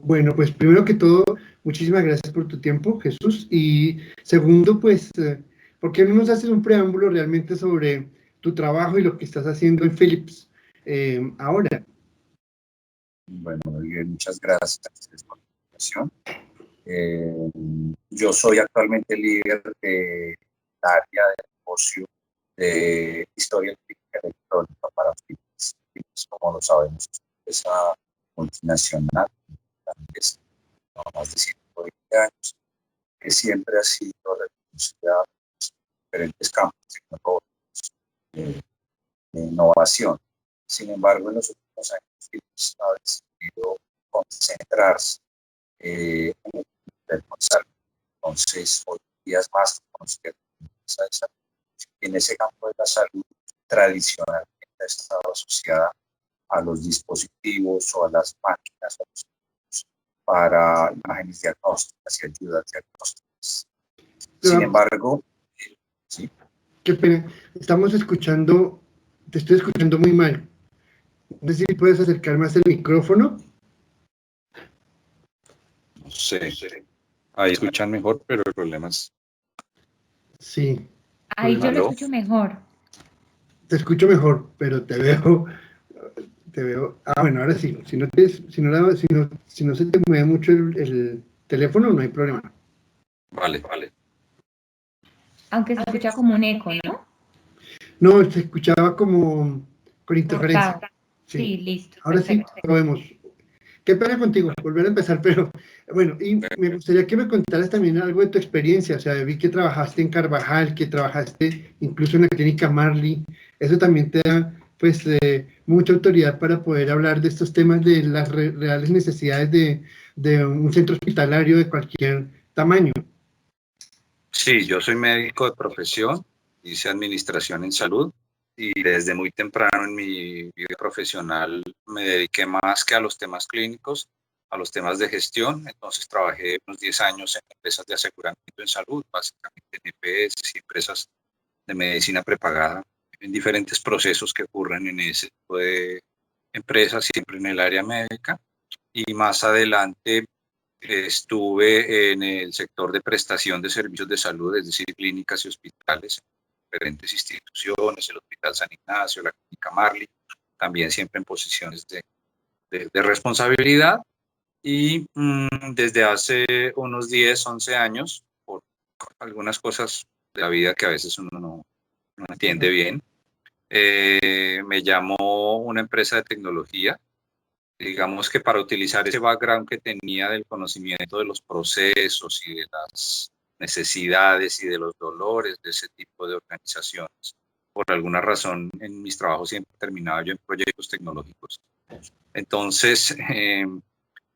Bueno, pues primero que todo, muchísimas gracias por tu tiempo, Jesús. Y segundo, pues, ¿por qué no nos haces un preámbulo realmente sobre tu trabajo y lo que estás haciendo en Philips ahora? Bueno, muy bien, muchas gracias por la invitación. Yo soy actualmente líder del área de negocio de historia clínica electrónica para Philips. Philips, como lo sabemos, es una empresa multinacional, más de 120 años, que siempre ha sido reconocida en diferentes campos tecnológicos de innovación. Sin embargo, en los últimos años, Philips ha decidido concentrarse en el salud. Entonces, hoy día es más conocida como empresa de salud. En ese campo de la salud, tradicionalmente ha estado asociada a los dispositivos o a las máquinas o los equipos para imágenes diagnósticas y ayudas diagnósticas. Sin embargo, sí. Qué pena, estamos escuchando, te estoy escuchando muy mal. No sé si puedes acercar más el micrófono. No sé, ahí escuchan mejor, pero el problema es... Sí. Ahí yo lo escucho mejor. Te escucho mejor, pero te veo. Bueno, ahora sí. Si no se te mueve mucho el teléfono, no hay problema. Vale. Aunque se escucha como un eco, ¿no? No, se escuchaba como con interferencia. Cortado. Sí, listo. Ahora Perfecto. sí, lo vemos. Qué pena contigo, volver a empezar, pero bueno, y me gustaría que me contaras también algo de tu experiencia. O sea, vi que trabajaste en Carvajal, que trabajaste incluso en la clínica Marley. Eso también te da, pues, mucha autoridad para poder hablar de estos temas de las reales necesidades de un centro hospitalario de cualquier tamaño. Sí, yo soy médico de profesión, hice administración en salud y desde muy temprano en mi vida profesional me dediqué más que a los temas clínicos, a los temas de gestión. Entonces trabajé unos 10 años en empresas de aseguramiento en salud, básicamente en EPS y empresas de medicina prepagada, en diferentes procesos que ocurren en ese tipo de empresas, siempre en el área médica. Y más adelante estuve en el sector de prestación de servicios de salud, es decir, clínicas y hospitales en diferentes instituciones, el Hospital San Ignacio, la Clínica Marley, también siempre en posiciones de responsabilidad. Y desde hace unos 10, 11 años, por algunas cosas de la vida que a veces uno no entiende bien, me llamó una empresa de tecnología. Digamos que para utilizar ese background que tenía del conocimiento de los procesos y de las necesidades y de los dolores de ese tipo de organizaciones, por alguna razón en mis trabajos siempre terminaba yo en proyectos tecnológicos. Entonces,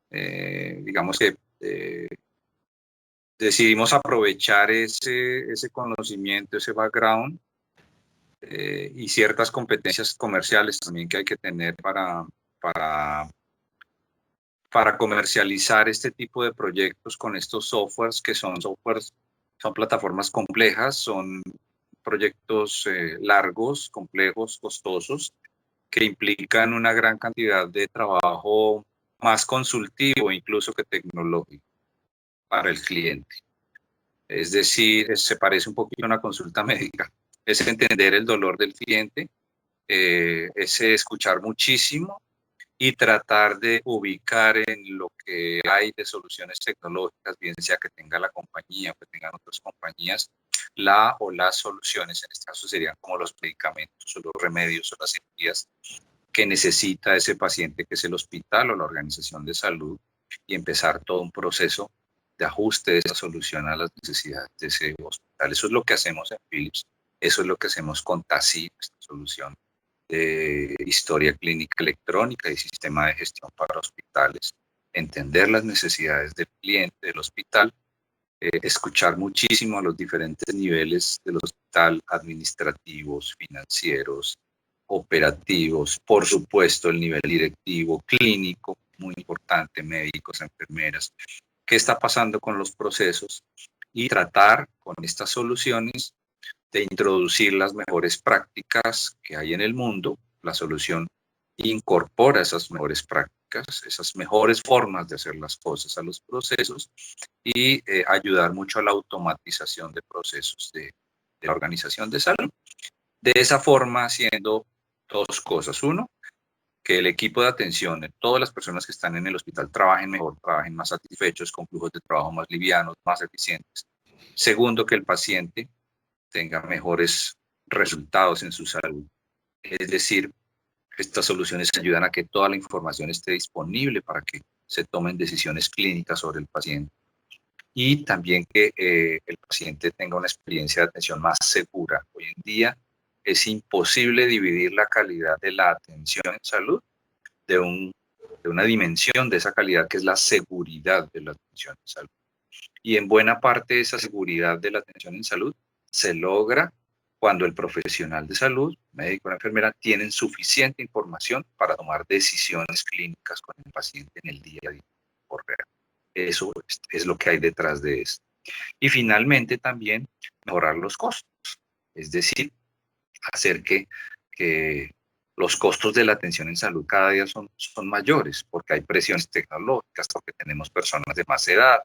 digamos que decidimos aprovechar ese conocimiento, ese background y ciertas competencias comerciales también que hay que tener para comercializar este tipo de proyectos con estos softwares que son plataformas complejas, son proyectos largos, complejos, costosos, que implican una gran cantidad de trabajo más consultivo incluso que tecnológico para el cliente. Es decir, se parece un poquito a una consulta médica. Es entender el dolor del cliente, es escuchar muchísimo y tratar de ubicar en lo que hay de soluciones tecnológicas, bien sea que tenga la compañía o que tengan otras compañías, la o las soluciones, en este caso serían como los medicamentos o los remedios o las cirugías que necesita ese paciente, que es el hospital o la organización de salud, y empezar todo un proceso de ajuste de esa solución a las necesidades de ese hospital. Eso es lo que hacemos en Philips, eso es lo que hacemos con TASI, nuestra solución de historia clínica electrónica y sistema de gestión para hospitales, entender las necesidades del cliente del hospital, escuchar muchísimo a los diferentes niveles del hospital, administrativos, financieros, operativos, por supuesto el nivel directivo, clínico, muy importante, médicos, enfermeras, qué está pasando con los procesos y tratar con estas soluciones de introducir las mejores prácticas que hay en el mundo. La solución incorpora esas mejores prácticas, esas mejores formas de hacer las cosas a los procesos y ayudar mucho a la automatización de procesos de la organización de salud. De esa forma, haciendo dos cosas. Uno, que el equipo de atención, todas las personas que están en el hospital trabajen mejor, trabajen más satisfechos, con flujos de trabajo más livianos, más eficientes. Segundo, que el paciente tenga mejores resultados en su salud. Es decir, estas soluciones ayudan a que toda la información esté disponible para que se tomen decisiones clínicas sobre el paciente. Y también que el paciente tenga una experiencia de atención más segura. Hoy en día es imposible dividir la calidad de la atención en salud de una dimensión de esa calidad que es la seguridad de la atención en salud. Y en buena parte esa seguridad de la atención en salud se logra cuando el profesional de salud, médico o enfermera, tienen suficiente información para tomar decisiones clínicas con el paciente en el día a día. Eso es lo que hay detrás de esto. Y finalmente también mejorar los costos, es decir, hacer que los costos de la atención en salud cada día son mayores, porque hay presiones tecnológicas, porque tenemos personas de más edad,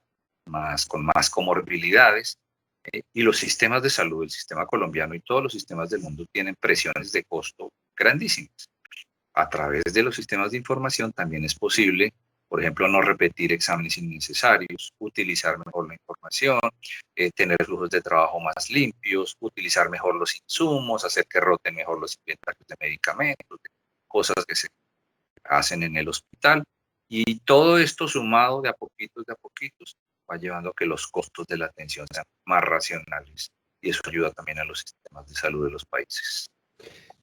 con más comorbilidades, y los sistemas de salud, el sistema colombiano y todos los sistemas del mundo tienen presiones de costo grandísimas. A través de los sistemas de información también es posible, por ejemplo, no repetir exámenes innecesarios, utilizar mejor la información, tener flujos de trabajo más limpios, utilizar mejor los insumos, hacer que roten mejor los inventarios de medicamentos, cosas que se hacen en el hospital. Y todo esto sumado de a poquitos, va llevando a que los costos de la atención sean más racionales. Y eso ayuda también a los sistemas de salud de los países.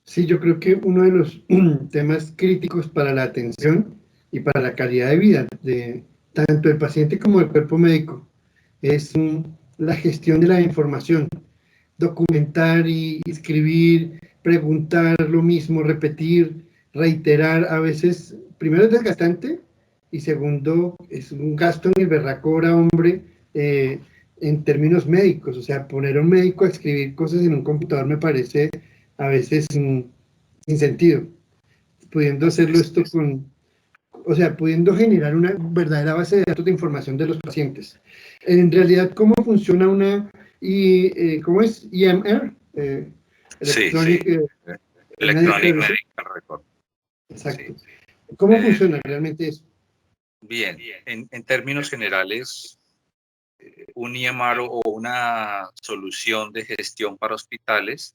Sí, yo creo que uno de los temas críticos para la atención y para la calidad de vida de tanto el paciente como del cuerpo médico es la gestión de la información, documentar y escribir, preguntar lo mismo, repetir, reiterar, a veces, primero es desgastante y segundo es un gasto en el berracora, hombre, en términos médicos, o sea, poner a un médico a escribir cosas en un computador me parece a veces sin sentido, pudiendo hacerlo esto o sea, pudiendo generar una verdadera base de datos de información de los pacientes. En realidad, ¿cómo funciona cómo es EMR? Electronic Medical Record. Exacto. Sí. ¿Cómo funciona realmente eso? Bien, en términos generales, un EMR o una solución de gestión para hospitales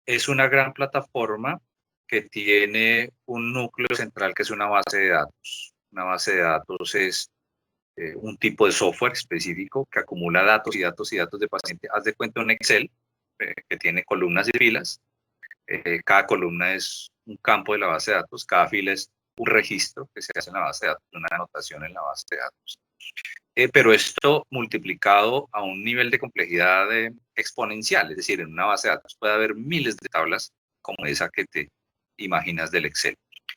es una gran plataforma que tiene un núcleo central que es una base de datos. Una base de datos es un tipo de software específico que acumula datos y datos y datos de paciente. Haz de cuenta un Excel que tiene columnas y filas. Cada columna es un campo de la base de datos, cada fila es un registro que se hace en la base de datos, una anotación en la base de datos. Pero esto multiplicado a un nivel de complejidad exponencial, es decir, en una base de datos puede haber miles de tablas como esa que te imaginas del Excel.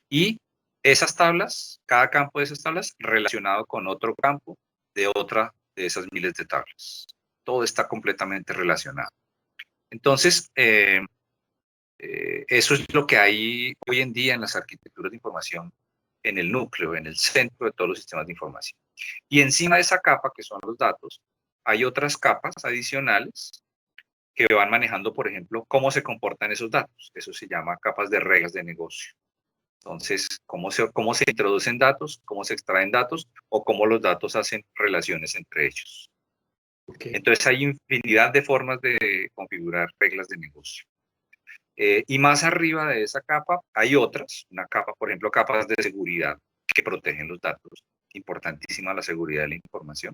Y esas tablas, cada campo de esas tablas relacionado con otro campo de otra de esas miles de tablas. Todo está completamente relacionado. Entonces, eso es lo que hay hoy en día en las arquitecturas de información, en el núcleo, en el centro de todos los sistemas de información. Y encima de esa capa, que son los datos, hay otras capas adicionales que van manejando, por ejemplo, cómo se comportan esos datos. Eso se llama capas de reglas de negocio. Entonces, cómo se introducen datos, cómo se extraen datos o cómo los datos hacen relaciones entre ellos. Okay. Entonces, hay infinidad de formas de configurar reglas de negocio. Y más arriba de esa capa hay otras, una capa, por ejemplo, capas de seguridad que protegen los datos. Importantísima la seguridad de la información.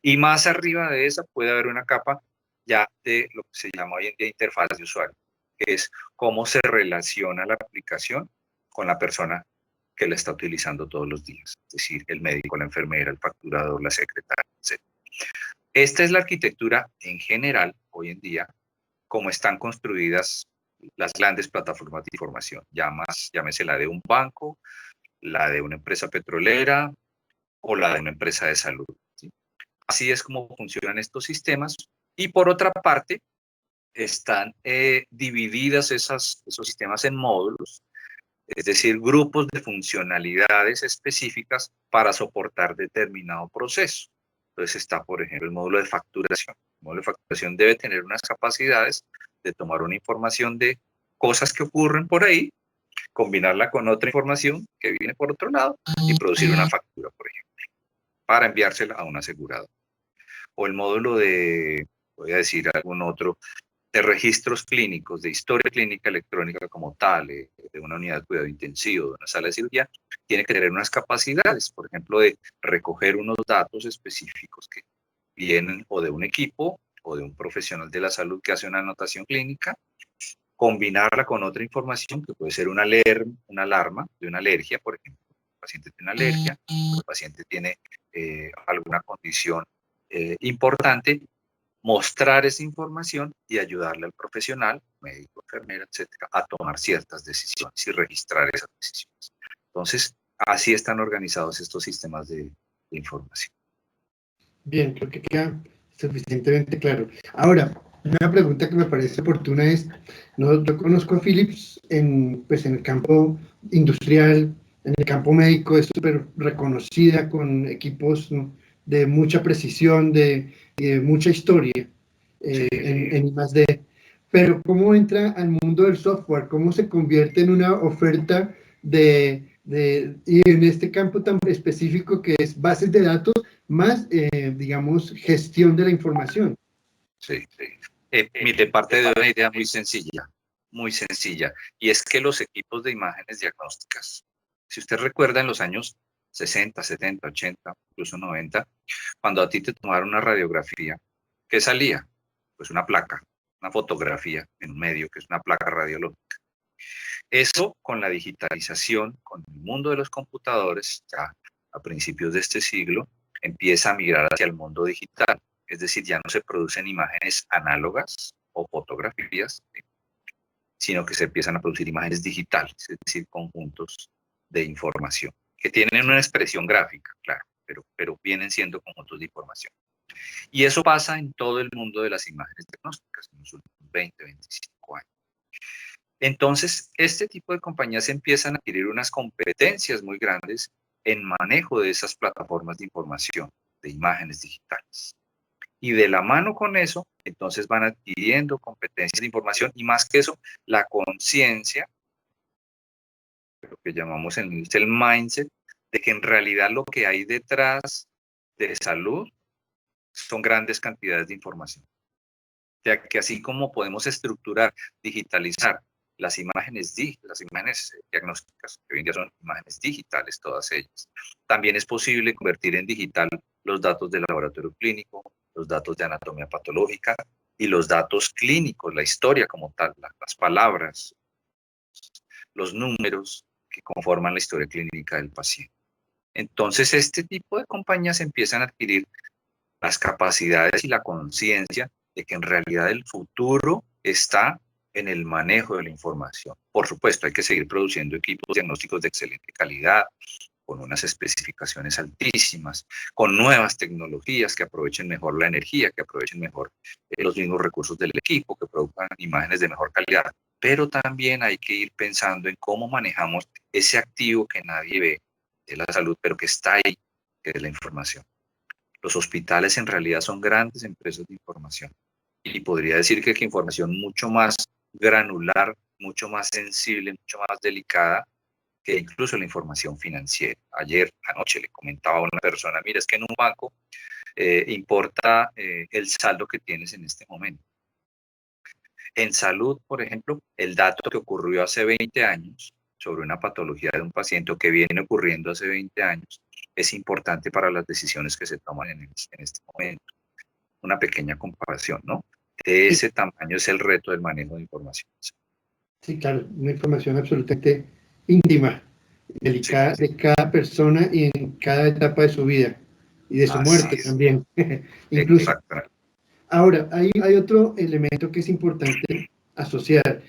Y más arriba de esa puede haber una capa ya de lo que se llama hoy en día interfaz de usuario, que es cómo se relaciona la aplicación con la persona que la está utilizando todos los días, es decir, el médico, la enfermera, el facturador, la secretaria, etc. Esta es la arquitectura en general, hoy en día, como están construidas las grandes plataformas de información, llámese la de un banco, la de una empresa petrolera o la de una empresa de salud, ¿sí? Así es como funcionan estos sistemas. Y por otra parte, están divididas esos sistemas en módulos, es decir, grupos de funcionalidades específicas para soportar determinado proceso. Entonces está, por ejemplo, el módulo de facturación. El módulo de facturación debe tener unas capacidades de tomar una información de cosas que ocurren por ahí, combinarla con otra información que viene por otro lado y producir una factura, por ejemplo, para enviársela a un asegurado. O el módulo de, voy a decir algún otro, de registros clínicos, de historia clínica electrónica como tal, de una unidad de cuidado intensivo, de una sala de cirugía, tiene que tener unas capacidades, por ejemplo, de recoger unos datos específicos que vienen o de un equipo o de un profesional de la salud que hace una anotación clínica, combinarla con otra información que puede ser una alarma de una alergia, por ejemplo. El paciente tiene una alergia, el paciente tiene alguna condición importante, mostrar esa información y ayudarle al profesional, médico, enfermera, etcétera, a tomar ciertas decisiones y registrar esas decisiones. Entonces, así están organizados estos sistemas de información. Bien, creo que queda suficientemente claro. Ahora, una pregunta que me parece oportuna es, no, yo conozco a Philips pues en el campo industrial, en el campo médico, es súper reconocida con equipos, ¿no?, de mucha precisión, de mucha historia en I+D. Pero ¿cómo entra al mundo del software? ¿Cómo se convierte en una oferta y en este campo tan específico que es bases de datos más, digamos, gestión de la información? Sí. Mire, parte de una idea muy sencilla, y es que los equipos de imágenes diagnósticas, si usted recuerda en los años 60, 70, 80, incluso 90, cuando a ti te tomaron una radiografía, ¿qué salía? Pues una placa, una fotografía en un medio, que es una placa radiológica. Eso con la digitalización, con el mundo de los computadores, ya a principios de este siglo, empieza a migrar hacia el mundo digital. Es decir, ya no se producen imágenes análogas o fotografías, sino que se empiezan a producir imágenes digitales, es decir, conjuntos de información, que tienen una expresión gráfica, claro, pero vienen siendo conjuntos de información. Y eso pasa en todo el mundo de las imágenes diagnósticas en los últimos 20, 25 años. Entonces, este tipo de compañías empiezan a adquirir unas competencias muy grandes en manejo de esas plataformas de información, de imágenes digitales. Y de la mano con eso, entonces van adquiriendo competencias de información y más que eso, la conciencia, lo que llamamos el mindset, de que en realidad lo que hay detrás de salud son grandes cantidades de información. Ya que así como podemos estructurar, digitalizar las imágenes diagnósticas, que hoy en día son imágenes digitales todas ellas, también es posible convertir en digital los datos del laboratorio clínico, los datos de anatomía patológica y los datos clínicos, la historia como tal, las palabras, los números que conforman la historia clínica del paciente. Entonces, este tipo de compañías empiezan a adquirir las capacidades y la conciencia de que en realidad el futuro está en el manejo de la información. Por supuesto, hay que seguir produciendo equipos diagnósticos de excelente calidad, con unas especificaciones altísimas, con nuevas tecnologías que aprovechen mejor la energía, que aprovechen mejor los mismos recursos del equipo, que produzcan imágenes de mejor calidad. Pero también hay que ir pensando en cómo manejamos ese activo que nadie ve de la salud, pero que está ahí, que es la información. Los hospitales en realidad son grandes empresas de información y podría decir que información mucho más granular, mucho más sensible, mucho más delicada que incluso la información financiera. Anoche le comentaba a una persona, mira, es que en un banco importa el saldo que tienes en este momento. En salud, por ejemplo, el dato que ocurrió hace 20 años sobre una patología de un paciente que viene ocurriendo hace 20 años es importante para las decisiones que se toman en este momento. Una pequeña comparación, ¿no? De ese tamaño es el reto del manejo de información. Sí, claro, una información absolutamente íntima, delicada, sí, de cada persona y en cada etapa de su vida y de su muerte también, incluso. Ahora, hay otro elemento que es importante asociar,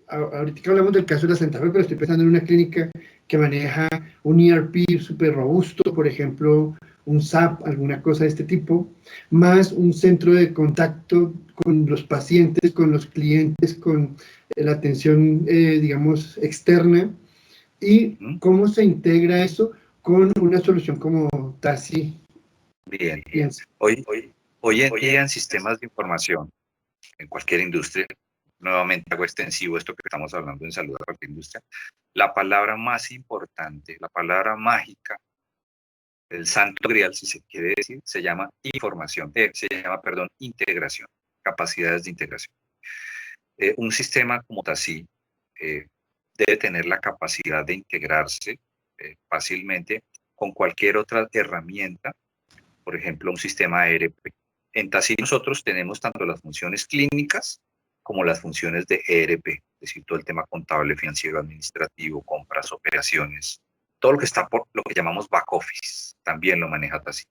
Ahorita que hablamos del caso de la Santa Fe, pero estoy pensando en una clínica que maneja un ERP súper robusto, por ejemplo, un SAP, alguna cosa de este tipo, más un centro de contacto con los pacientes, con los clientes, con la atención, digamos, externa, y cómo se integra eso con una solución como TASI. Bien. Hoy en día en sistemas de información, en cualquier industria, nuevamente hago extensivo esto que estamos hablando en salud a cualquier industria, la palabra más importante, la palabra mágica, el santo grial, si se quiere decir, se llama integración, capacidades de integración. Un sistema como TASI debe tener la capacidad de integrarse fácilmente con cualquier otra herramienta, por ejemplo, un sistema ERP. En TASI nosotros tenemos tanto las funciones clínicas como las funciones de ERP, es decir, todo el tema contable, financiero, administrativo, compras, operaciones, todo lo que está por lo que llamamos back office, también lo maneja TASI.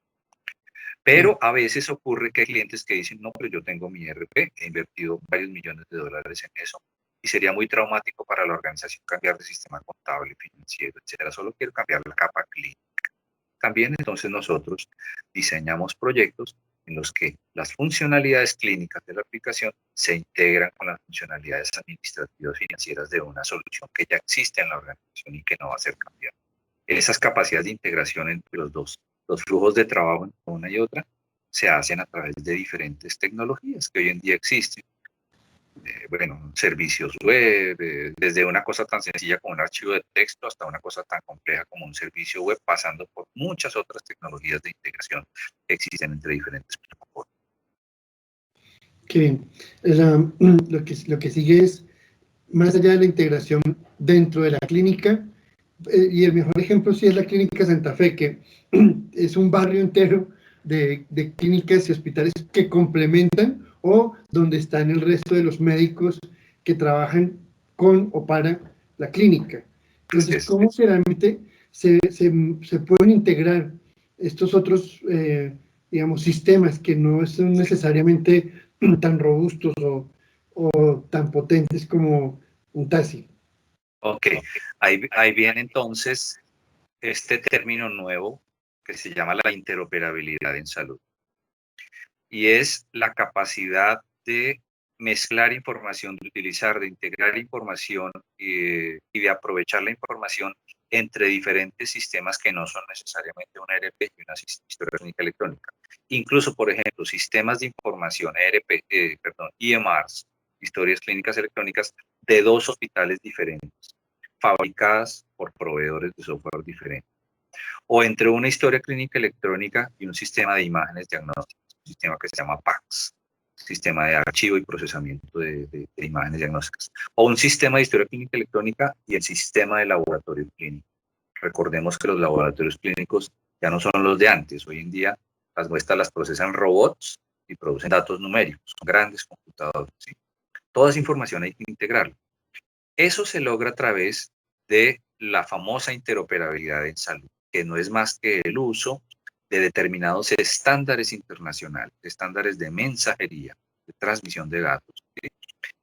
Pero a veces ocurre que hay clientes que dicen, no, pero yo tengo mi ERP, he invertido varios millones de dólares en eso, y sería muy traumático para la organización cambiar de sistema contable, financiero, etcétera. Solo quiero cambiar la capa clínica. También entonces nosotros diseñamos proyectos en los que las funcionalidades clínicas de la aplicación se integran con las funcionalidades administrativas financieras de una solución que ya existe en la organización y que no va a ser cambiada. Esas capacidades de integración entre los flujos de trabajo entre una y otra, se hacen a través de diferentes tecnologías que hoy en día existen. Servicios web, desde una cosa tan sencilla como un archivo de texto hasta una cosa tan compleja como un servicio web, pasando por muchas otras tecnologías de integración que existen entre diferentes plataformas. Qué bien. Lo que sigue es, más allá de la integración dentro de la clínica, y el mejor ejemplo sí es la Clínica Santa Fe, que es un barrio entero de clínicas y hospitales que complementan o donde están el resto de los médicos que trabajan con o para la clínica. Entonces, ¿cómo realmente se pueden integrar estos otros, digamos, sistemas que no son necesariamente tan robustos o tan potentes como un TASI? Ok, ahí viene entonces este término nuevo que se llama la interoperabilidad en salud. Y es la capacidad de mezclar información, de utilizar, de integrar información y de aprovechar la información entre diferentes sistemas que no son necesariamente una ERP y una historia clínica electrónica. Incluso, por ejemplo, sistemas de información, EMRs, historias clínicas electrónicas, de dos hospitales diferentes, fabricadas por proveedores de software diferentes. O entre una historia clínica electrónica y un sistema de imágenes diagnósticas, un sistema que se llama PACS, sistema de archivo y procesamiento de imágenes diagnósticas, o un sistema de historia clínica electrónica y el sistema de laboratorio clínico. Recordemos que los laboratorios clínicos ya no son los de antes. Hoy en día las muestras las procesan robots y producen datos numéricos, son grandes computadores, ¿sí? Toda esa información hay que integrarla. Eso se logra a través de la famosa interoperabilidad en salud, que no es más que el uso de determinados estándares internacionales, estándares de mensajería, de transmisión de datos, ¿sí?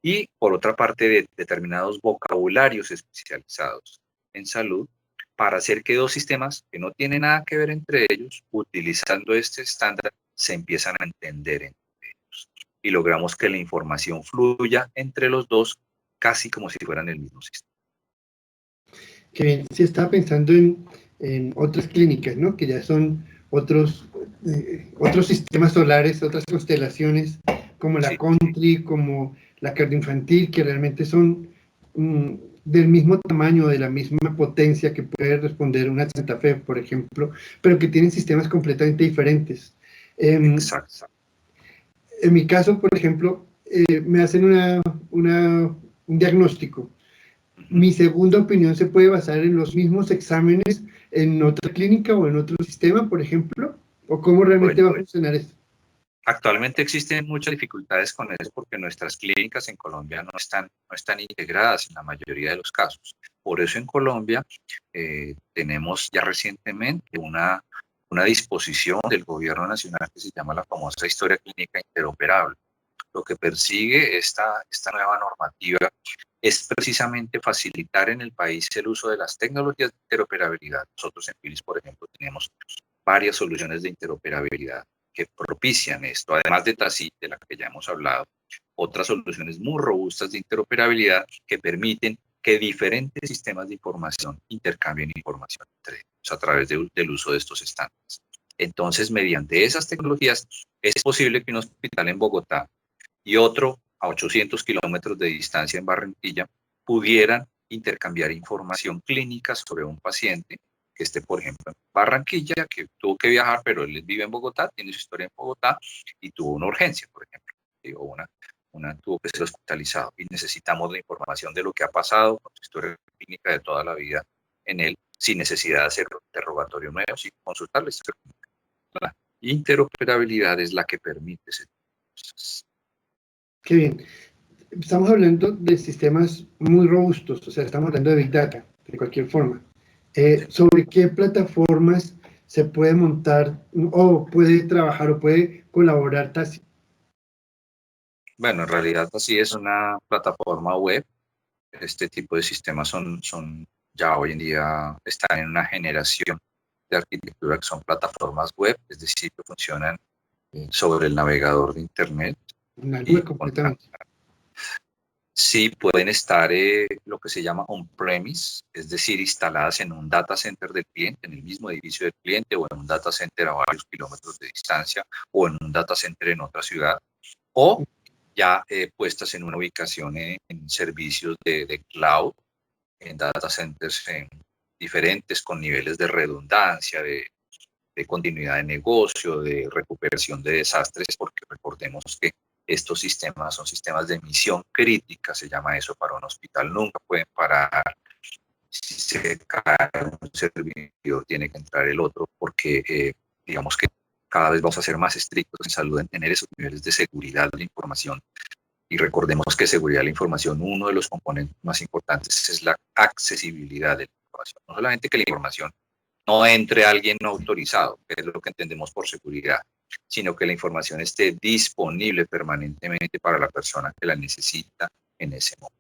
Y por otra parte de determinados vocabularios especializados en salud para hacer que dos sistemas que no tienen nada que ver entre ellos, utilizando este estándar, se empiezan a entender entre ellos. Y logramos que la información fluya entre los dos casi como si fueran el mismo sistema. Que bien, sí estaba pensando en otras clínicas, ¿no? Que ya son otros sistemas solares, otras constelaciones, como la Country, como la cardioinfantil, que realmente son del mismo tamaño, de la misma potencia que puede responder una Santa Fe, por ejemplo, pero que tienen sistemas completamente diferentes. Exacto. En mi caso, por ejemplo, me hacen un diagnóstico. Mi segunda opinión se puede basar en los mismos exámenes en otra clínica o en otro sistema, por ejemplo, o cómo realmente va a funcionar esto. Actualmente existen muchas dificultades con eso porque nuestras clínicas en Colombia no están integradas en la mayoría de los casos. Por eso en Colombia tenemos ya recientemente una disposición del gobierno nacional que se llama la famosa historia clínica interoperable. lo que persigue esta nueva normativa es precisamente facilitar en el país el uso de las tecnologías de interoperabilidad. Nosotros en Philips, por ejemplo, tenemos varias soluciones de interoperabilidad que propician esto, además de TASI, de la que ya hemos hablado, otras soluciones muy robustas de interoperabilidad que permiten que diferentes sistemas de información intercambien información entre ellos a través del uso de estos estándares. Entonces, mediante esas tecnologías, es posible que un hospital en Bogotá y otro a 800 kilómetros de distancia en Barranquilla pudieran intercambiar información clínica sobre un paciente que esté, por ejemplo, en Barranquilla, que tuvo que viajar, pero él vive en Bogotá, tiene su historia en Bogotá y tuvo una urgencia, por ejemplo, o tuvo que ser hospitalizado y necesitamos la información de lo que ha pasado con su historia clínica de toda la vida en él, sin necesidad de hacer un interrogatorio nuevo, sin consultar la historia clínica. La interoperabilidad es la que permite ese cosas. Qué bien. Estamos hablando de sistemas muy robustos, o sea, estamos hablando de Big Data, de cualquier forma. ¿Sobre qué plataformas se puede montar o puede trabajar o puede colaborar TASI? Bueno, en realidad así es una plataforma web. Este tipo de sistemas son ya hoy en día están en una generación de arquitectura que son plataformas web, es decir, que funcionan sobre el navegador de Internet. Una Y web completamente. sí pueden estar lo que se llama on-premise, es decir, instaladas en un data center del cliente, en el mismo edificio del cliente o en un data center a varios kilómetros de distancia o en un data center en otra ciudad, o ya puestas en una ubicación en servicios de cloud, en data centers diferentes con niveles de redundancia, de continuidad de negocio, de recuperación de desastres, porque recordemos que estos sistemas son sistemas de misión crítica, se llama eso para un hospital, nunca pueden parar. Si se cae un servidor, tiene que entrar el otro, porque digamos que cada vez vamos a ser más estrictos en salud, en tener esos niveles de seguridad de la información. Y recordemos que seguridad de la información, uno de los componentes más importantes es la accesibilidad de la información. No solamente que la información no entre alguien no autorizado, que es lo que entendemos por seguridad, sino que la información esté disponible permanentemente para la persona que la necesita en ese momento.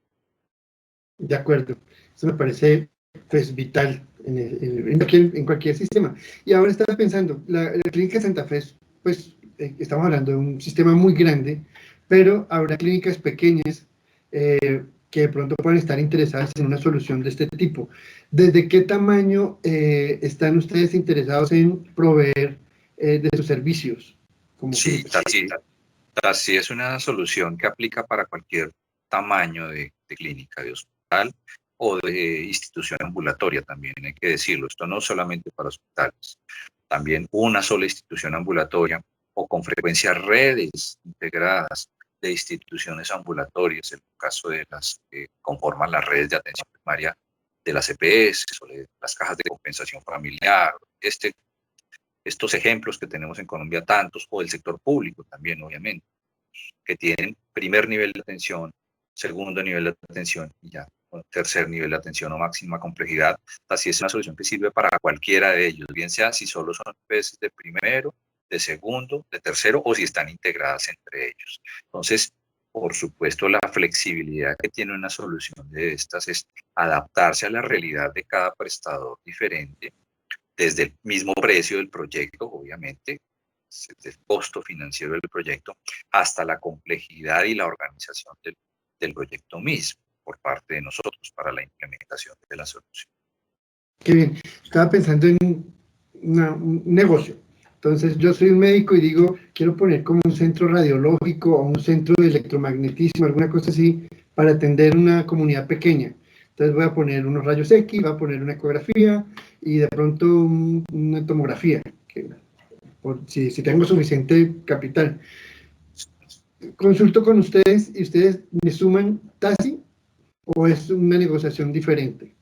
De acuerdo. Eso me parece pues, vital en cualquier sistema. Y ahora estaba pensando, la Clínica Santa Fe, pues estamos hablando de un sistema muy grande, pero habrá clínicas pequeñas que de pronto puedan estar interesadas en una solución de este tipo. ¿Desde qué tamaño están ustedes interesados en proveer de sus servicios? Sí, así es una solución que aplica para cualquier tamaño de clínica, de hospital o de institución ambulatoria también, hay que decirlo. Esto no solamente para hospitales, también una sola institución ambulatoria o con frecuencia redes integradas de instituciones ambulatorias, en el caso de las que conforman las redes de atención primaria de las EPS o de las cajas de compensación familiar, estos ejemplos que tenemos en Colombia tantos, o del sector público también, obviamente, que tienen primer nivel de atención, segundo nivel de atención y ya tercer nivel de atención o máxima complejidad. Así es una solución que sirve para cualquiera de ellos, bien sea si solo son EPS de primero, de segundo, de tercero o si están integradas entre ellos. Entonces, por supuesto, la flexibilidad que tiene una solución de estas es adaptarse a la realidad de cada prestador diferente, desde el mismo precio del proyecto, obviamente, desde el costo financiero del proyecto, hasta la complejidad y la organización del proyecto mismo por parte de nosotros para la implementación de la solución. Qué bien. Estaba pensando en un negocio. Entonces, yo soy un médico y digo, quiero poner como un centro radiológico o un centro de electromagnetismo, alguna cosa así, para atender una comunidad pequeña. Entonces, voy a poner unos rayos X, voy a poner una ecografía y de pronto una tomografía, si tengo suficiente capital. Consulto con ustedes y ustedes me suman TASI o es una negociación diferente.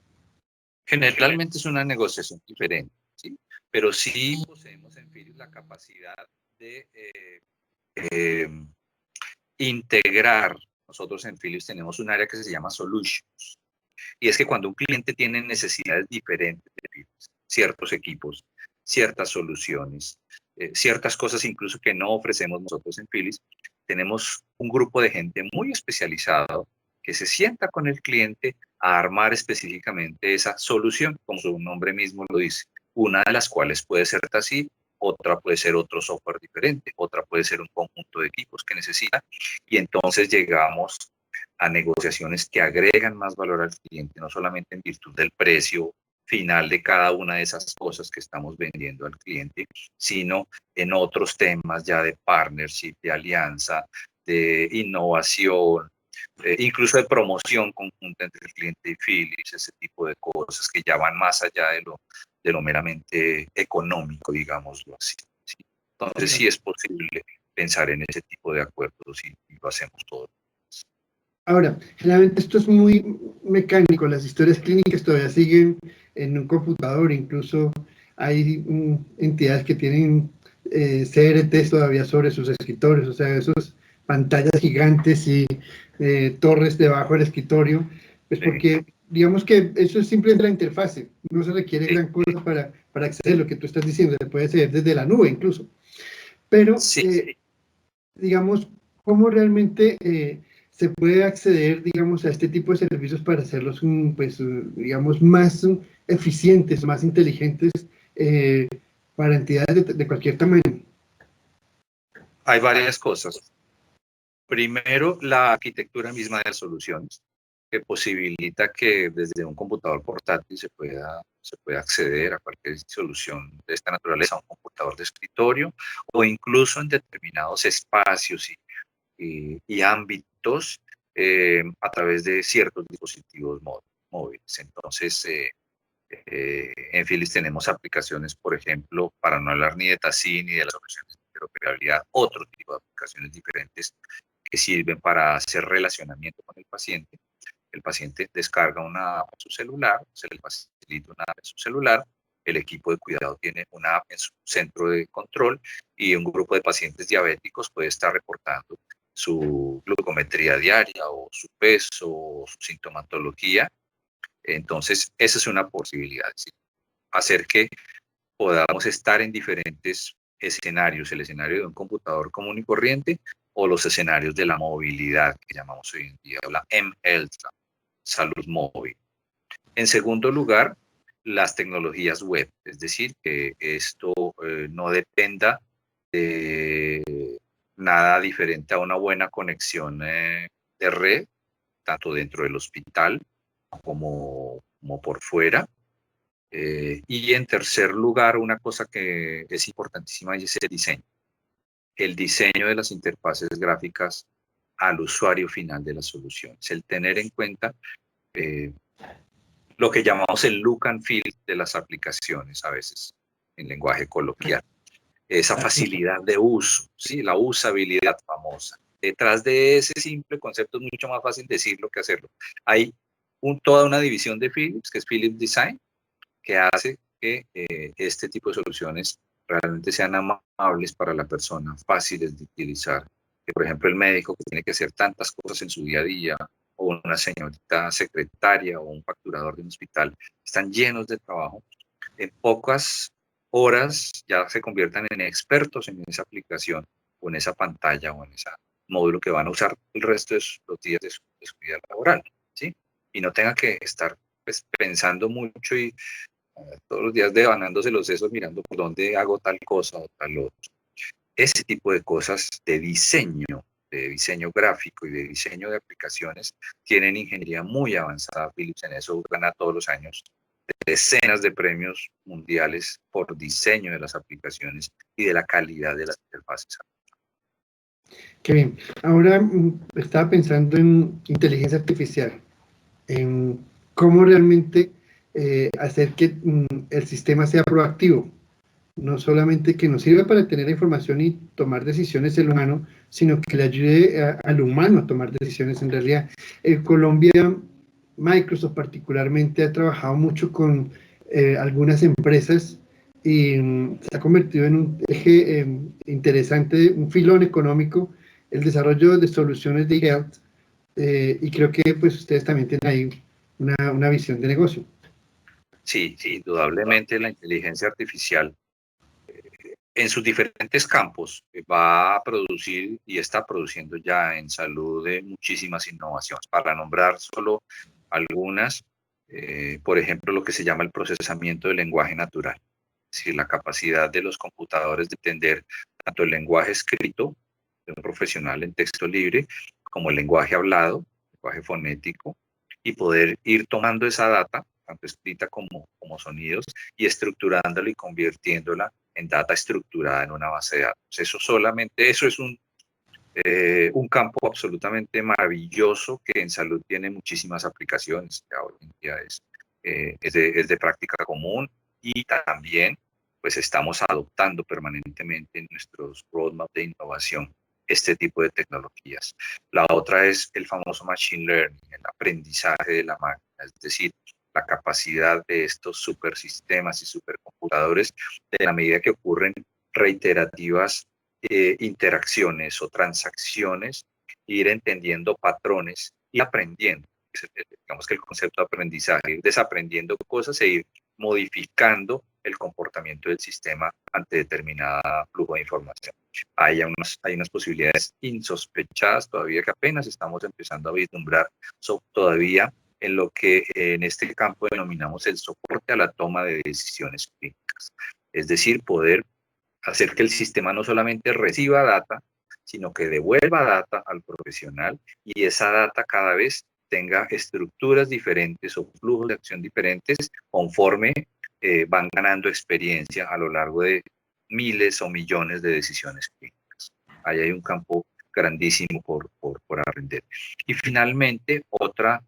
Generalmente es una negociación diferente, ¿sí? Pero sí poseemos en Philips la capacidad de integrar. Nosotros en Philips tenemos un área que se llama Solutions. Y es que cuando un cliente tiene necesidades diferentes de Philips, ciertos equipos, ciertas soluciones, ciertas cosas incluso que no ofrecemos nosotros en Philips, tenemos un grupo de gente muy especializado que se sienta con el cliente a armar específicamente esa solución, como su nombre mismo lo dice. Una de las cuales puede ser Tassí, otra puede ser otro software diferente, otra puede ser un conjunto de equipos que necesita, y entonces llegamos a negociaciones que agregan más valor al cliente, no solamente en virtud del precio final de cada una de esas cosas que estamos vendiendo al cliente, sino en otros temas ya de partnership, de alianza, de innovación, incluso de promoción conjunta entre el cliente y Philips, ese tipo de cosas que ya van más allá de lo meramente económico, digámoslo así. ¿Sí? Entonces sí es posible pensar en ese tipo de acuerdos y lo hacemos todos. Ahora, generalmente esto es muy mecánico, las historias clínicas todavía siguen en un computador, incluso hay entidades que tienen CRTs todavía sobre sus escritorios, o sea, esas pantallas gigantes y torres debajo del escritorio, pues porque digamos que eso es simplemente la interfase, no se requiere gran cosa para acceder a lo que tú estás diciendo, se puede acceder desde la nube incluso, pero digamos, ¿cómo realmente se puede acceder, digamos, a este tipo de servicios para hacerlos, pues, digamos, más eficientes, más inteligentes para entidades de cualquier tamaño? Hay varias cosas. Primero, la arquitectura misma de las soluciones, que posibilita que desde un computador portátil se pueda acceder a cualquier solución de esta naturaleza, a un computador de escritorio o incluso en determinados espacios y ámbitos a través de ciertos dispositivos móviles. Entonces, en Philips tenemos aplicaciones, por ejemplo, para no hablar ni de Tassí ni de las soluciones de interoperabilidad, otro tipo de aplicaciones diferentes que sirven para hacer relacionamiento con el paciente. El paciente descarga una app en su celular, se le facilita una app en su celular, el equipo de cuidado tiene una app en su centro de control y un grupo de pacientes diabéticos puede estar reportando su glucometría diaria o su peso o su sintomatología. Entonces, esa es una posibilidad, ¿sí? Hacer que podamos estar en diferentes escenarios, el escenario de un computador común y corriente o los escenarios de la movilidad que llamamos hoy en día, la mHealth, salud móvil. En segundo lugar, las tecnologías web, es decir, que esto no dependa de nada diferente a una buena conexión de red, tanto dentro del hospital como por fuera. Y en tercer lugar, una cosa que es importantísima es el diseño. El diseño de las interfaces gráficas al usuario final de las soluciones. El tener en cuenta lo que llamamos el look and feel de las aplicaciones, a veces en lenguaje coloquial. Esa facilidad de uso, ¿sí? La usabilidad famosa. Detrás de ese simple concepto es mucho más fácil decirlo que hacerlo. Hay toda una división de Philips, que es Philips Design, que hace que este tipo de soluciones realmente sean amables para la persona, fáciles de utilizar. Que, por ejemplo, el médico que tiene que hacer tantas cosas en su día a día, o una señorita secretaria o un facturador de un hospital, están llenos de trabajo. En pocas horas ya se conviertan en expertos en esa aplicación o en esa pantalla o en ese módulo que van a usar el resto de los días de su vida laboral, ¿sí? Y no tengan que estar pues, pensando mucho y todos los días devanándose los sesos mirando por dónde hago tal cosa o tal otro. Ese tipo de cosas de diseño gráfico y de diseño de aplicaciones tienen ingeniería muy avanzada. Philips en eso gana todos los años decenas de premios mundiales por diseño de las aplicaciones y de la calidad de las interfaces. Qué bien. Ahora estaba pensando en inteligencia artificial, en cómo realmente hacer que el sistema sea proactivo. No solamente que nos sirva para tener información y tomar decisiones el humano, sino que le ayude al humano a tomar decisiones en realidad. En Colombia, Microsoft particularmente ha trabajado mucho con algunas empresas y se ha convertido en un eje interesante, un filón económico, el desarrollo de soluciones de health, y creo que pues ustedes también tienen ahí una visión de negocio. Sí, indudablemente la inteligencia artificial en sus diferentes campos va a producir y está produciendo ya en salud muchísimas innovaciones. Para nombrar solo algunas, por ejemplo, lo que se llama el procesamiento del lenguaje natural. Es decir, la capacidad de los computadores de entender tanto el lenguaje escrito de un profesional en texto libre como el lenguaje hablado, lenguaje fonético, y poder ir tomando esa data, tanto escrita como sonidos, y estructurándola y convirtiéndola en data estructurada en una base de datos. Eso es un campo absolutamente maravilloso que en salud tiene muchísimas aplicaciones. Ya hoy en día es de práctica común, y también pues estamos adoptando permanentemente en nuestros roadmaps de innovación este tipo de tecnologías. La otra es el famoso machine learning, el aprendizaje de la máquina, es decir, la capacidad de estos supersistemas y supercomputadores, de la medida que ocurren reiterativas interacciones o transacciones, ir entendiendo patrones y aprendiendo. Digamos que el concepto de aprendizaje, ir desaprendiendo cosas e ir modificando el comportamiento del sistema ante determinada flujo de información. Hay unas posibilidades insospechadas todavía que apenas estamos empezando a vislumbrar todavía en lo que en este campo denominamos el soporte a la toma de decisiones clínicas. Es decir, poder hacer que el sistema no solamente reciba data, sino que devuelva data al profesional, y esa data cada vez tenga estructuras diferentes o flujos de acción diferentes conforme van ganando experiencia a lo largo de miles o millones de decisiones clínicas. Ahí hay un campo grandísimo por aprender. Y finalmente, otra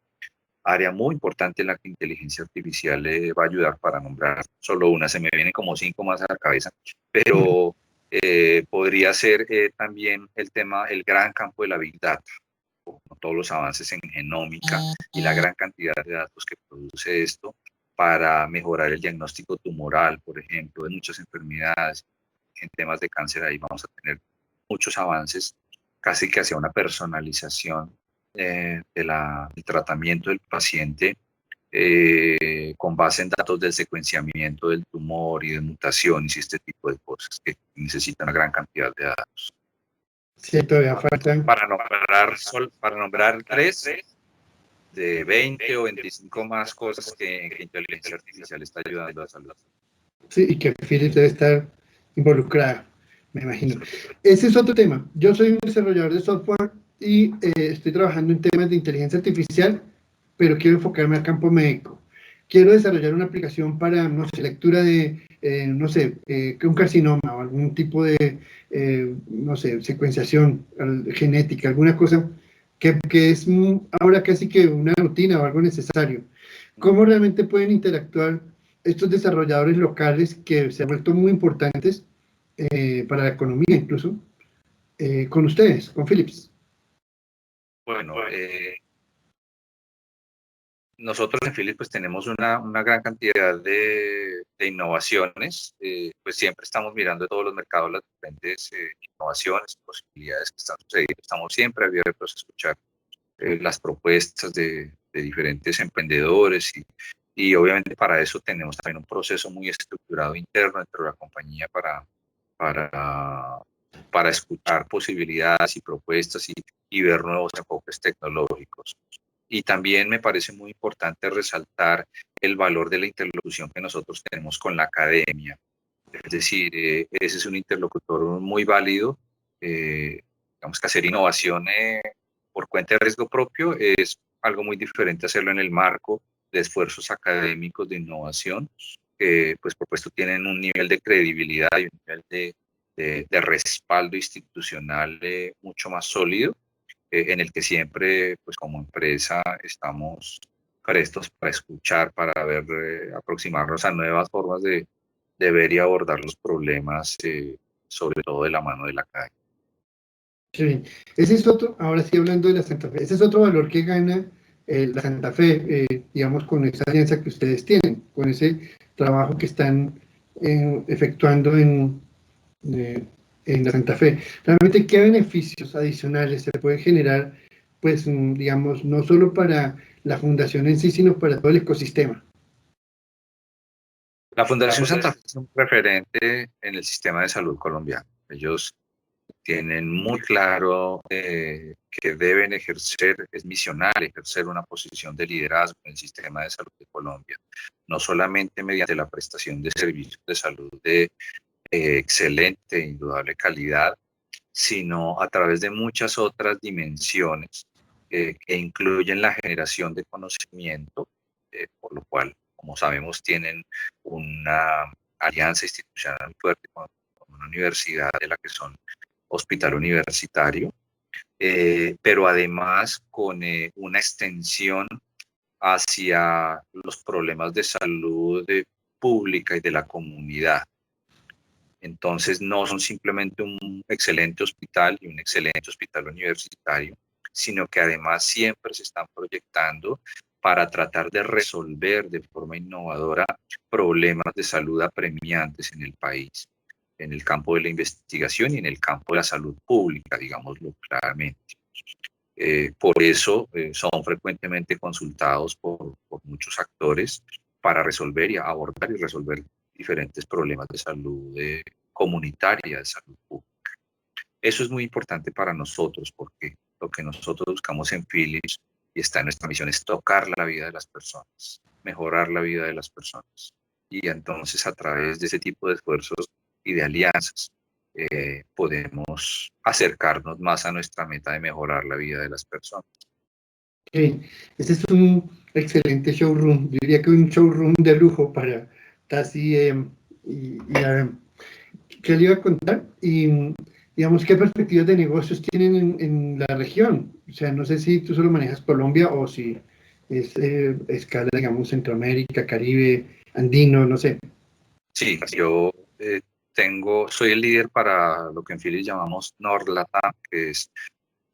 área muy importante en la que inteligencia artificial va a ayudar, para nombrar solo una, se me vienen como 5 más a la cabeza, pero podría ser también el gran campo de la Big Data, con todos los avances en genómica y la gran cantidad de datos que produce esto para mejorar el diagnóstico tumoral, por ejemplo, de muchas enfermedades. En temas de cáncer ahí vamos a tener muchos avances, casi que hacia una personalización del tratamiento del paciente con base en datos del secuenciamiento del tumor y de mutaciones y este tipo de cosas que necesitan una gran cantidad de datos. Sí, todavía faltan. Para nombrar 3 de 20 o 25 más cosas que inteligencia artificial está ayudando a salud. Sí, y que Philips debe estar involucrada, me imagino. Ese es otro tema. Yo soy un desarrollador de software y estoy trabajando en temas de inteligencia artificial, pero quiero enfocarme al campo médico. Quiero desarrollar una aplicación para, no sé, lectura de, no sé, un carcinoma o algún tipo de, no sé, secuenciación genética, alguna cosa que es ahora casi que una rutina o algo necesario. ¿Cómo realmente pueden interactuar estos desarrolladores locales que se han vuelto muy importantes para la economía incluso, con ustedes, con Philips? Bueno, nosotros en Philips pues tenemos una gran cantidad de innovaciones, pues siempre estamos mirando todos los mercados, las diferentes innovaciones, posibilidades que están sucediendo, estamos siempre abiertos a escuchar las propuestas de diferentes emprendedores, y obviamente para eso tenemos también un proceso muy estructurado interno dentro de la compañía para escuchar posibilidades y propuestas y ver nuevos enfoques tecnológicos. Y también me parece muy importante resaltar el valor de la interlocución que nosotros tenemos con la academia. Es decir, ese es un interlocutor muy válido. Digamos que hacer innovación por cuenta de riesgo propio es algo muy diferente a hacerlo en el marco de esfuerzos académicos de innovación, que pues por supuesto tienen un nivel de credibilidad y un nivel de respaldo institucional mucho más sólido, en el que siempre, pues como empresa, estamos prestos para escuchar, para ver, aproximarnos a nuevas formas de ver y abordar los problemas, sobre todo de la mano de la calle. Sí, ese es otro, ahora sí hablando de la Santa Fe, ese es otro valor que gana la Santa Fe, digamos, con esa alianza que ustedes tienen, con ese trabajo que están efectuando en la Santa Fe. Realmente, ¿qué beneficios adicionales se pueden generar, pues, digamos, no solo para la fundación en sí, sino para todo el ecosistema? La Fundación Santa Fe es un referente en el sistema de salud colombiano. Ellos tienen muy claro que deben ejercer, es misional, ejercer una posición de liderazgo en el sistema de salud de Colombia, no solamente mediante la prestación de servicios de salud de excelente, indudable calidad, sino a través de muchas otras dimensiones que incluyen la generación de conocimiento, por lo cual, como sabemos, tienen una alianza institucional fuerte con una universidad de la que son hospital universitario, pero además con una extensión hacia los problemas de salud pública y de la comunidad. Entonces no son simplemente un excelente hospital y un excelente hospital universitario, sino que además siempre se están proyectando para tratar de resolver de forma innovadora problemas de salud apremiantes en el país, en el campo de la investigación y en el campo de la salud pública, digámoslo claramente. Por eso son frecuentemente consultados por muchos actores para resolver y abordar y resolver diferentes problemas de salud comunitaria, de salud pública. Eso es muy importante para nosotros porque lo que nosotros buscamos en Philips y está en nuestra misión es tocar la vida de las personas, mejorar la vida de las personas. Y entonces a través de ese tipo de esfuerzos y de alianzas podemos acercarnos más a nuestra meta de mejorar la vida de las personas. Sí, este es un excelente showroom, yo diría que un showroom de lujo para Tassi ¿qué le iba a contar? Y digamos, ¿qué perspectivas de negocios tienen en la región? O sea, no sé si tú solo manejas Colombia o si es escala, digamos, Centroamérica, Caribe, Andino, no sé. Sí, yo soy el líder para lo que en Philips llamamos NORLATAM, que es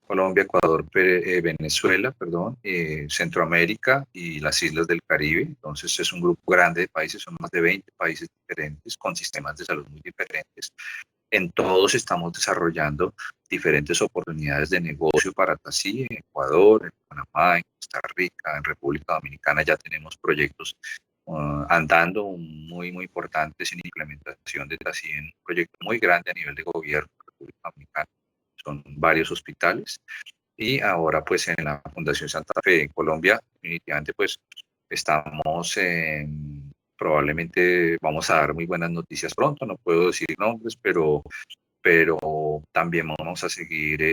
Colombia, Ecuador, Venezuela, perdón, Centroamérica y las islas del Caribe. Entonces es un grupo grande de países, son más de 20 países diferentes con sistemas de salud muy diferentes. En todos estamos desarrollando diferentes oportunidades de negocio para Tassi, en Ecuador, en Panamá, en Costa Rica, en República Dominicana ya tenemos proyectos andando muy, muy importantes en implementación de Tassi, en un proyecto muy grande a nivel de gobierno de República Dominicana. Son varios hospitales y ahora pues en la Fundación Santa Fe en Colombia definitivamente pues estamos probablemente vamos a dar muy buenas noticias pronto, no puedo decir nombres, pero también vamos a seguir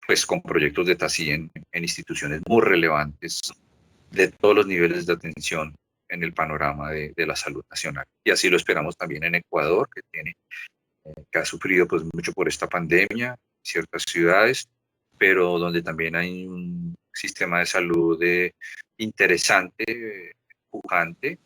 pues con proyectos de Tassi en instituciones muy relevantes de todos los niveles de atención en el panorama de la salud nacional. Y así lo esperamos también en Ecuador, que ha sufrido pues mucho por esta pandemia, ciertas ciudades, pero donde también hay un sistema de salud interesante, pujante.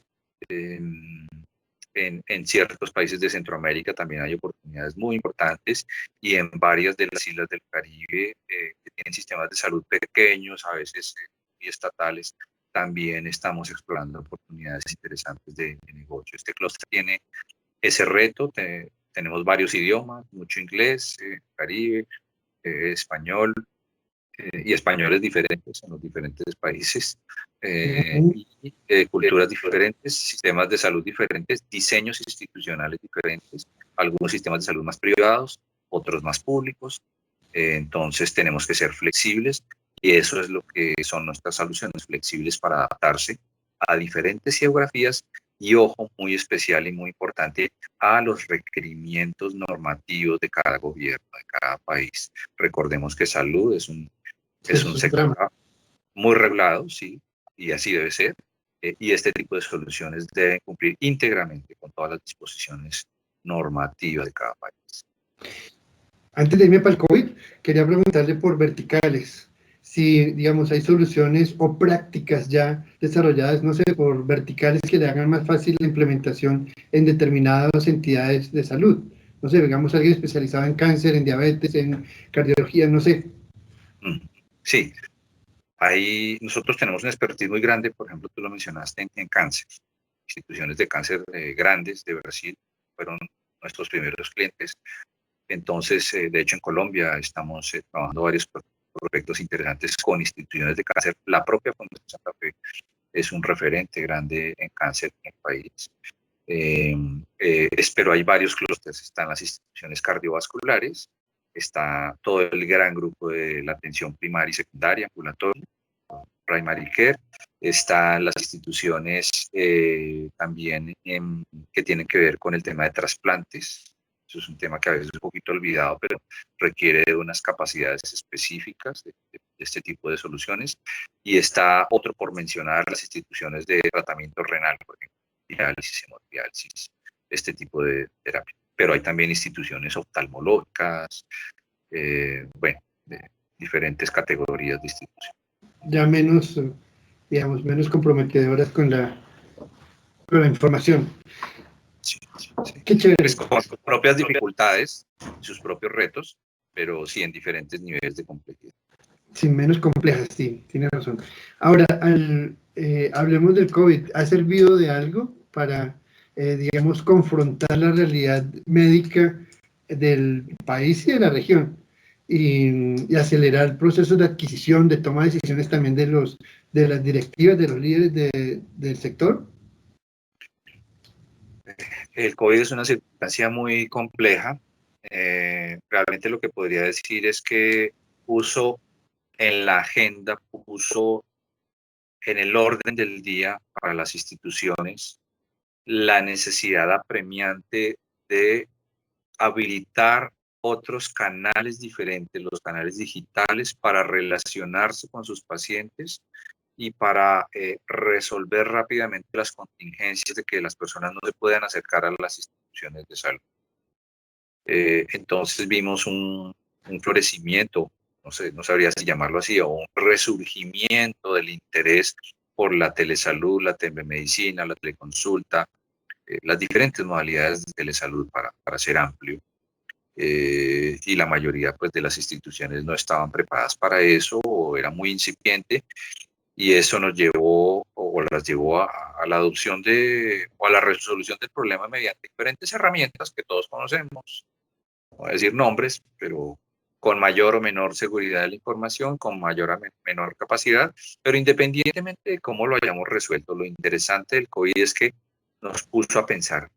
En ciertos países de Centroamérica también hay oportunidades muy importantes y en varias de las islas del Caribe que tienen sistemas de salud pequeños, a veces y estatales, también estamos explorando oportunidades interesantes de negocio. Este clúster tiene ese reto, tenemos varios idiomas, mucho inglés, Caribe, español, y españoles diferentes en los diferentes países, y culturas diferentes, sistemas de salud diferentes, diseños institucionales diferentes, algunos sistemas de salud más privados, otros más públicos. Entonces tenemos que ser flexibles y eso es lo que son nuestras soluciones, flexibles para adaptarse a diferentes geografías y, ojo, muy especial y muy importante, a los requerimientos normativos de cada gobierno, de cada país. Recordemos que salud es un sector muy regulado, sí, y así debe ser, y este tipo de soluciones deben cumplir íntegramente con todas las disposiciones normativas de cada país. Antes de irme para el COVID, quería preguntarle por verticales, si, digamos, hay soluciones o prácticas ya desarrolladas, no sé, por verticales que le hagan más fácil la implementación en determinadas entidades de salud. No sé, digamos, alguien especializado en cáncer, en diabetes, en cardiología, no sé. Sí, nosotros tenemos una expertise muy grande, por ejemplo, tú lo mencionaste en cáncer. Instituciones de cáncer grandes de Brasil fueron nuestros primeros clientes. Entonces, de hecho, en Colombia estamos trabajando varios proyectos interesantes con instituciones de cáncer. La propia Fundación Santa Fe es un referente grande en cáncer en el país. Pero hay varios clústeres, están las instituciones cardiovasculares, está todo el gran grupo de la atención primaria y secundaria, ambulatoria, primary care, están las instituciones también que tienen que ver con el tema de trasplantes. Eso es un tema que a veces es un poquito olvidado, pero requiere de unas capacidades específicas de este tipo de soluciones. Y está otro por mencionar, las instituciones de tratamiento renal, por ejemplo, diálisis, hemodiálisis, este tipo de terapia. Pero hay también instituciones oftalmológicas, bueno, de diferentes categorías de instituciones. Ya menos, digamos, menos comprometedoras con la información. Sí, sí. Qué chévere. Pues con sus propias dificultades, sus propios retos, pero sí en diferentes niveles de complejidad. Sí, menos complejas, sí, tiene razón. Ahora, hablemos del COVID. ¿Ha servido de algo para, digamos, confrontar la realidad médica del país y de la región y acelerar procesos de adquisición, de toma de decisiones también de las directivas, de los líderes del sector? El COVID es una circunstancia muy compleja. Realmente lo que podría decir es que puso en la agenda, puso en el orden del día para las instituciones la necesidad apremiante de habilitar otros canales diferentes, los canales digitales, para relacionarse con sus pacientes y para resolver rápidamente las contingencias de que las personas no se puedan acercar a las instituciones de salud. Entonces vimos un florecimiento, no sé, no sabría si llamarlo así, o un resurgimiento del interés por la telesalud, la telemedicina, la teleconsulta, las diferentes modalidades de telesalud para ser amplio. Y la mayoría pues, de las instituciones no estaban preparadas para eso o era muy incipiente, y eso nos llevó o las llevó a la adopción o a la resolución del problema mediante diferentes herramientas que todos conocemos. No voy a decir nombres, pero con mayor o menor seguridad de la información, con mayor o menor capacidad, pero independientemente de cómo lo hayamos resuelto, lo interesante del COVID es que nos puso a pensar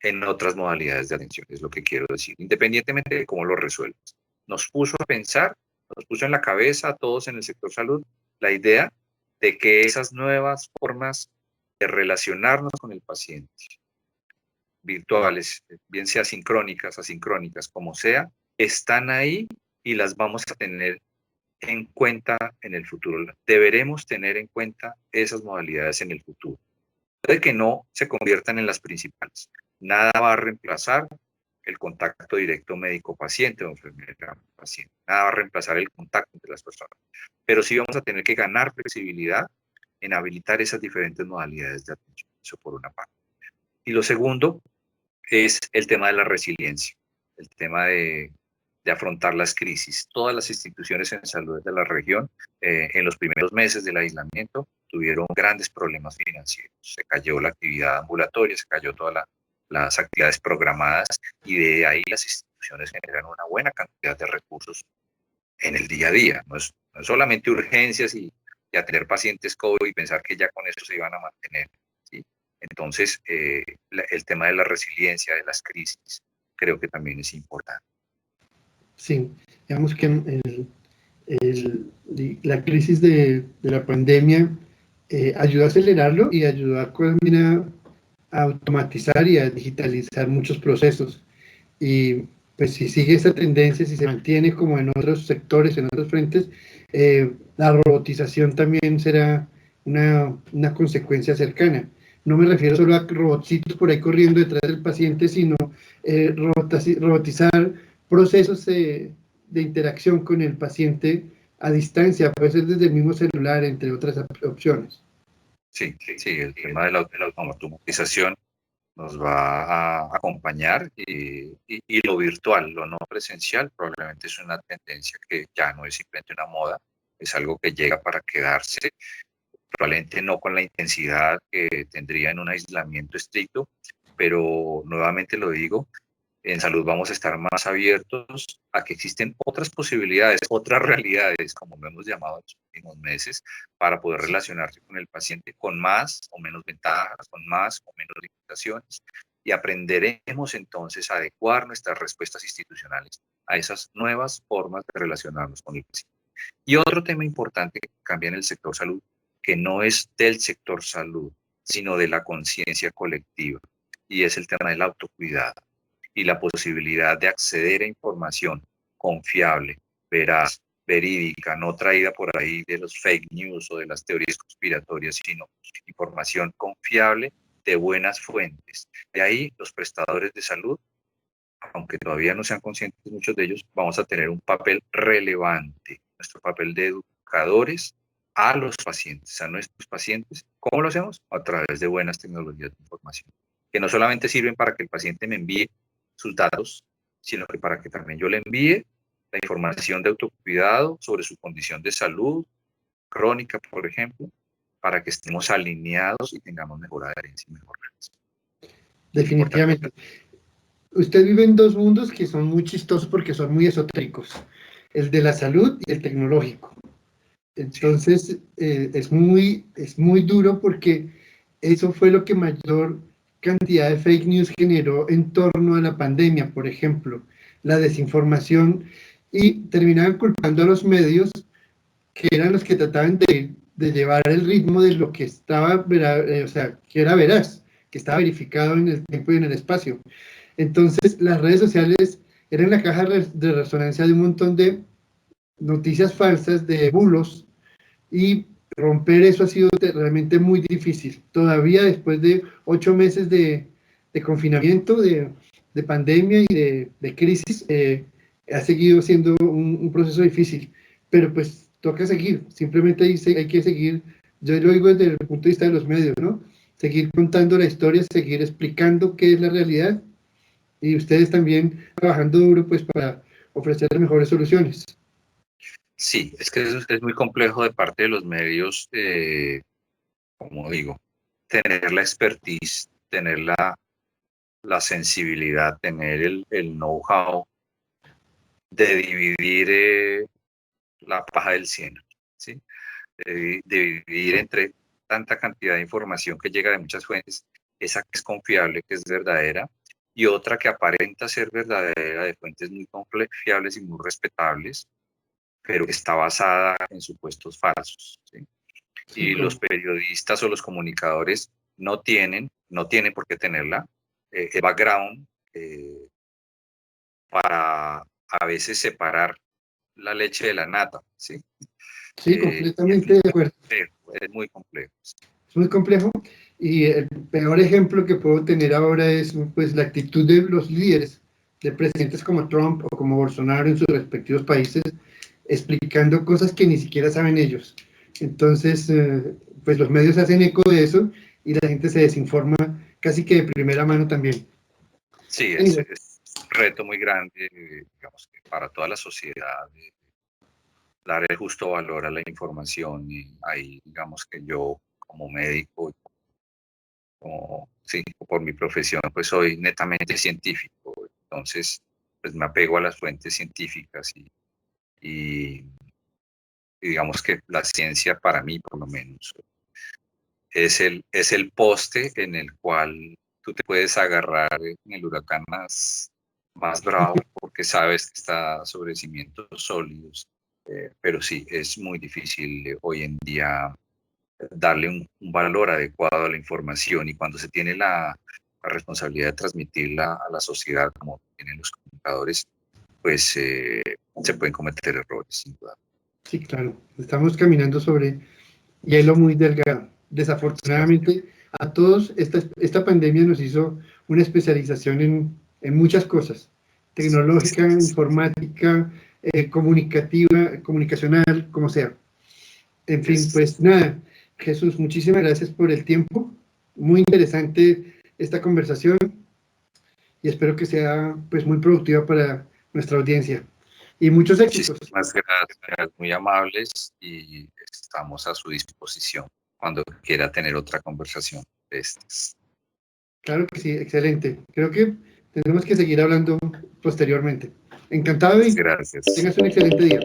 en otras modalidades de atención, es lo que quiero decir, independientemente de cómo lo resuelvas. Nos puso a pensar, nos puso en la cabeza a todos en el sector salud la idea de que esas nuevas formas de relacionarnos con el paciente, virtuales, bien sea sincrónicas, asincrónicas, como sea, están ahí y las vamos a tener en cuenta en el futuro. Deberemos tener en cuenta esas modalidades en el futuro. Puede que no se conviertan en las principales. Nada va a reemplazar el contacto directo médico-paciente o enfermera-paciente. Nada va a reemplazar el contacto entre las personas. Pero sí vamos a tener que ganar flexibilidad en habilitar esas diferentes modalidades de atención. Eso por una parte. Y lo segundo es el tema de la resiliencia, el tema de afrontar las crisis. Todas las instituciones en salud de la región, en los primeros meses del aislamiento, tuvieron grandes problemas financieros. Se cayó la actividad ambulatoria, se cayó todas las actividades programadas, y de ahí las instituciones generan una buena cantidad de recursos en el día a día. No es solamente urgencias y atender pacientes COVID y pensar que ya con eso se iban a mantener, ¿sí? Entonces, el tema de la resiliencia, de las crisis, creo que también es importante. Sí, digamos que la crisis de la pandemia ayudó a acelerarlo y ayudó también a automatizar y a digitalizar muchos procesos. Y pues si sigue esa tendencia, si se mantiene como en otros sectores, en otros frentes, la robotización también será una consecuencia cercana. No me refiero solo a robotcitos por ahí corriendo detrás del paciente, sino robotizar procesos de interacción con el paciente a distancia, puede ser desde el mismo celular, entre otras opciones. Sí, el tema de la automatización nos va a acompañar, y lo virtual, lo no presencial, probablemente es una tendencia que ya no es simplemente una moda, es algo que llega para quedarse, probablemente no con la intensidad que tendría en un aislamiento estricto, pero nuevamente lo digo, En salud vamos a estar más abiertos a que existen otras posibilidades, otras realidades, como lo hemos llamado en los últimos meses, para poder relacionarse con el paciente con más o menos ventajas, con más o menos limitaciones, y aprenderemos entonces a adecuar nuestras respuestas institucionales a esas nuevas formas de relacionarnos con el paciente. Y otro tema importante que cambia en el sector salud, que no es del sector salud, sino de la conciencia colectiva, y es el tema del autocuidado y la posibilidad de acceder a información confiable, veraz, verídica, no traída por ahí de los fake news o de las teorías conspiratorias, sino información confiable de buenas fuentes. De ahí los prestadores de salud, aunque todavía no sean conscientes muchos de ellos, vamos a tener un papel relevante, nuestro papel de educadores a los pacientes, a nuestros pacientes. ¿Cómo lo hacemos? A través de buenas tecnologías de información, que no solamente sirven para que el paciente me envíe sus datos, sino que para que también yo le envíe la información de autocuidado sobre su condición de salud crónica, por ejemplo, para que estemos alineados y tengamos mejor adherencia y mejor relación. Definitivamente. Usted vive en dos mundos que son muy chistosos porque son muy esotéricos, el de la salud y el tecnológico. Entonces, es muy duro porque eso fue lo que mayor cantidad de fake news generó en torno a la pandemia, por ejemplo, la desinformación, y terminaban culpando a los medios, que eran los que trataban de llevar el ritmo de lo que estaba, o sea, que era veraz, que estaba verificado en el tiempo y en el espacio. Entonces, las redes sociales eran la caja de resonancia de un montón de noticias falsas, de bulos, y romper eso ha sido realmente muy difícil. Todavía después de 8 meses de confinamiento, de pandemia y de crisis, ha seguido siendo un proceso difícil, pero pues toca seguir, simplemente hay que seguir, yo lo digo desde el punto de vista de los medios, ¿no? Seguir contando la historia, seguir explicando qué es la realidad, y ustedes también trabajando duro pues para ofrecer mejores soluciones. Sí, es que eso es muy complejo de parte de los medios, como digo, tener la expertise, tener la sensibilidad, tener el know-how de dividir la paja del cieno, ¿sí? De dividir entre tanta cantidad de información que llega de muchas fuentes, esa que es confiable, que es verdadera, y otra que aparenta ser verdadera de fuentes muy confiables y muy respetables, pero que está basada en supuestos falsos, ¿sí? Sí, Y los periodistas o los comunicadores no tienen por qué tenerla, el background para a veces separar la leche de la nata, ¿sí? sí, completamente de acuerdo. Es muy complejo. Es muy complejo, y el peor ejemplo que puedo tener ahora es pues la actitud de los líderes, de presidentes como Trump o como Bolsonaro en sus respectivos países, explicando cosas que ni siquiera saben ellos. Entonces, pues los medios hacen eco de eso y la gente se desinforma casi que de primera mano también. Sí, es un reto muy grande, digamos, que para toda la sociedad, dar el justo valor a la información, y ahí, digamos, que yo como médico, como, sí, por mi profesión, pues soy netamente científico, entonces, pues me apego a las fuentes científicas y digamos que la ciencia para mí, por lo menos, es el poste en el cual tú te puedes agarrar en el huracán más bravo, porque sabes que está sobre cimientos sólidos. Pero sí, es muy difícil hoy en día darle un valor adecuado a la información, y cuando se tiene la responsabilidad de transmitirla a la sociedad, como tienen los comunicadores, pues se pueden cometer errores, sin duda. Sí, claro, estamos caminando sobre hielo muy delgado. Desafortunadamente, a todos esta pandemia nos hizo una especialización en muchas cosas: tecnológica, informática, comunicativa, comunicacional, como sea. En fin, pues nada, Jesús, muchísimas gracias por el tiempo. Muy interesante esta conversación, y espero que sea pues muy productiva para nuestra audiencia. Y muchos éxitos. Muchísimas gracias, muy amables, y estamos a su disposición cuando quiera tener otra conversación de estas. Claro que sí, excelente. Creo que Tenemos que seguir hablando posteriormente. Encantado y gracias. Tengas un excelente día.